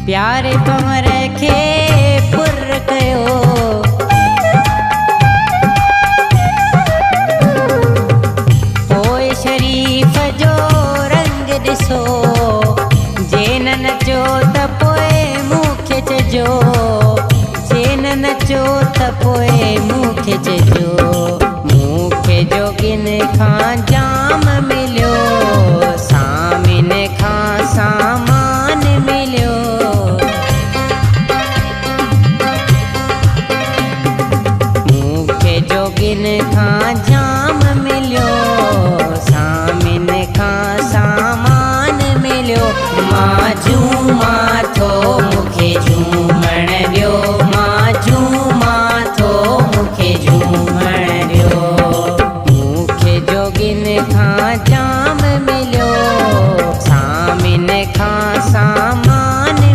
प्यारे कंवर खे पुर कयो। पोइ शरीफ़ जो रंग ॾिसो, जे न नचो त पोइ मूंखे चइजो, जे न नचो त पोइ मूंखे चइजो। मूंखे जोगिन खां